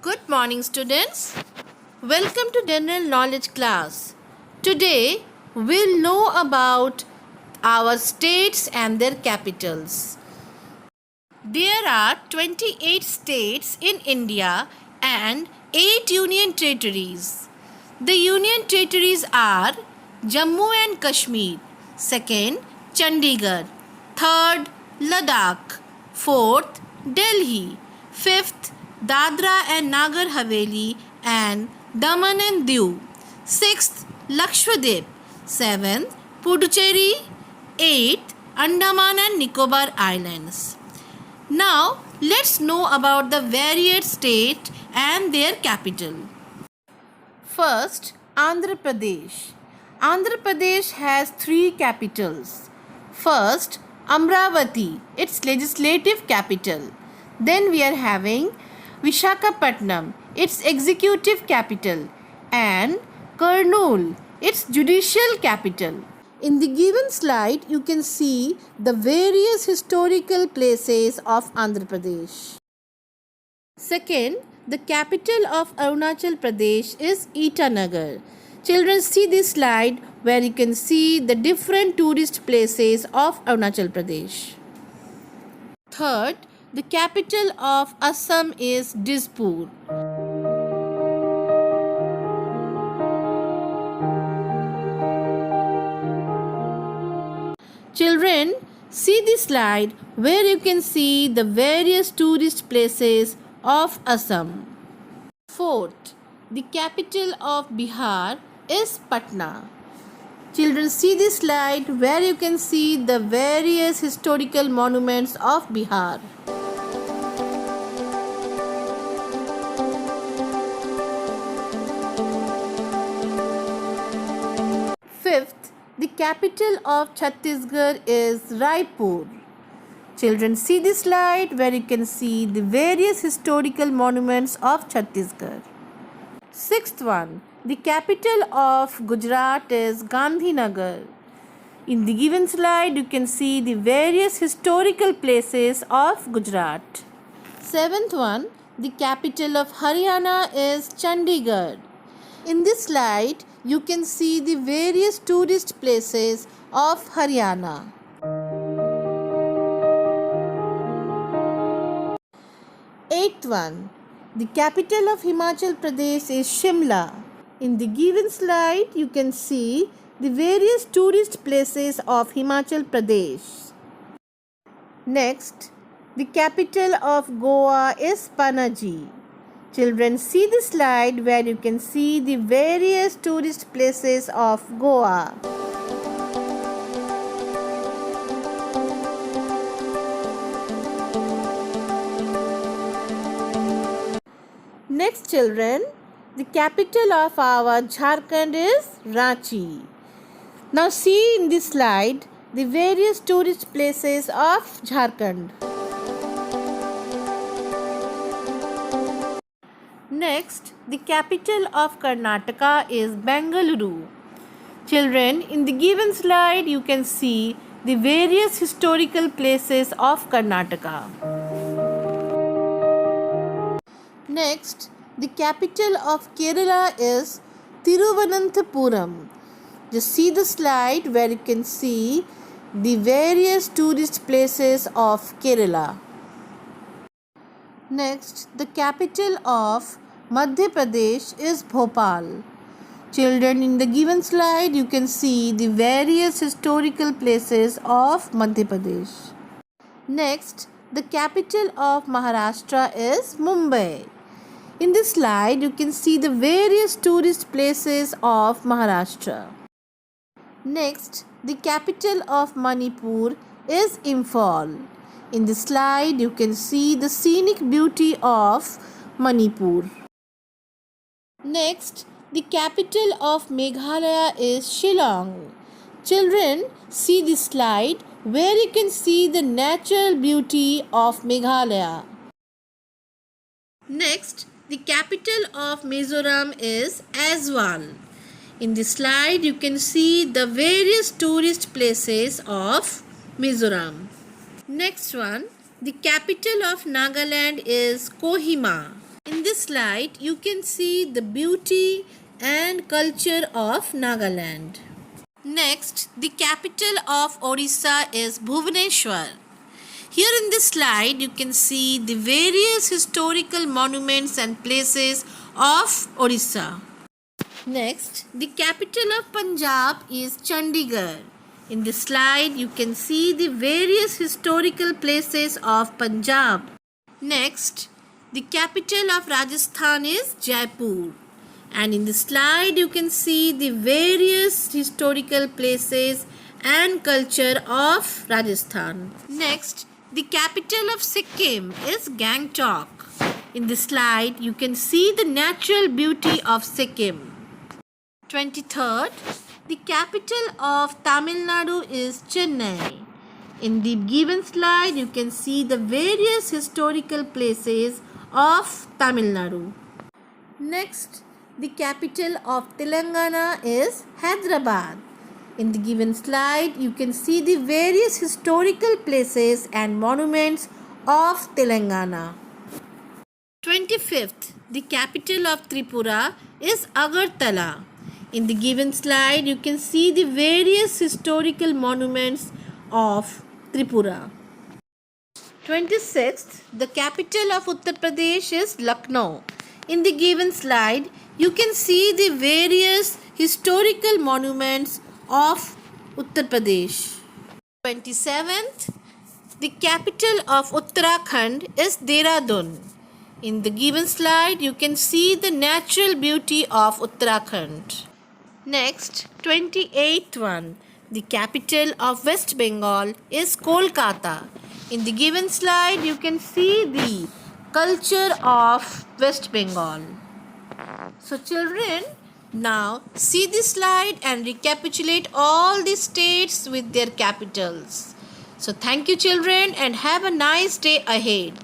Good morning, students. Welcome to General Knowledge class. Today, we'll know about our states and their capitals. There are 28 states in India and 8 union territories. The union territories are Jammu and Kashmir, second Chandigarh, third Ladakh, fourth Delhi, fifth Dadra and Nagar Haveli and Daman and Diu, sixth Lakshadweep, seventh Puducherry, eighth Andaman and Nicobar Islands. Now, let's know about the various states and their capital. First, Andhra Pradesh. Andhra Pradesh has 3 capitals. First, Amravati, its legislative capital. Then we are having Visakhapatnam, its executive capital, and Kurnool, its judicial capital. In the given slide, you can see the various historical places of Andhra Pradesh. Second, the capital of Arunachal Pradesh is Itanagar. Children, see this slide where you can see the different tourist places of Arunachal Pradesh. Third, the capital of Assam is Dispur. Children, see this slide where you can see the various tourist places of Assam. Fourth, the capital of Bihar is Patna. Children, see this slide where you can see the various historical monuments of Bihar. Fifth, the capital of Chhattisgarh is Raipur. Children, see this slide where you can see the various historical monuments of Chhattisgarh. Sixth one, the capital of Gujarat is Gandhinagar. In the given slide, you can see the various historical places of Gujarat. Seventh one, the capital of Haryana is Chandigarh. In this slide, you can see the various tourist places of Haryana. Eighth one, the capital of Himachal Pradesh is Shimla. In the given slide, you can see the various tourist places of Himachal Pradesh. Next, the capital of Goa is Panaji. Children, see the slide where you can see the various tourist places of Goa. Next, children, the capital of our Jharkhand is Ranchi. Now see in this slide the various tourist places of Jharkhand. Next, the capital of Karnataka is Bengaluru. Children, in the given slide you can see the various historical places of Karnataka. Next, the capital of Kerala is Thiruvananthapuram. Just see the slide where you can see the various tourist places of Kerala. Next, the capital of Madhya Pradesh is Bhopal. Children, in the given slide you can see the various historical places of Madhya Pradesh. Next, the capital of Maharashtra is Mumbai. In this slide you can see the various tourist places of Maharashtra. Next, the capital of Manipur is Imphal. In this slide you can see the scenic beauty of Manipur. Next, the capital of Meghalaya is Shillong. Children, see this slide where you can see the natural beauty of Meghalaya. Next, the capital of Mizoram is Aizawl. In this slide you can see the various tourist places of Mizoram. Next one, the capital of Nagaland is Kohima. In In this slide, you can see the beauty and culture of Nagaland. Next, the capital of Odisha is Bhubaneswar. Here in this slide, you can see the various historical monuments and places of Odisha. Next, the capital of Punjab is Chandigarh. In this slide, you can see the various historical places of Punjab. Next, the capital of Rajasthan is Jaipur. And in the slide, you can see the various historical places and culture of Rajasthan. Next, the capital of Sikkim is Gangtok. In this slide, you can see the natural beauty of Sikkim. 23rd, the capital of Tamil Nadu is Chennai. In the given slide, you can see the various historical places of Tamil Nadu. Next, the capital of Telangana is Hyderabad. In the given slide, you can see the various historical places and monuments of Telangana. 25th, the capital of Tripura is Agartala. In the given slide, you can see the various historical monuments of Tripura. 26th, the capital of Uttar Pradesh is Lucknow. In the given slide, you can see the various historical monuments of Uttar Pradesh. 27th, the capital of Uttarakhand is Dehradun. In the given slide, you can see the natural beauty of Uttarakhand. Next, 28th one, the capital of West Bengal is Kolkata. In the given slide, you can see the culture of West Bengal. So children, now see this slide and recapitulate all the states with their capitals. So thank you children and have a nice day ahead.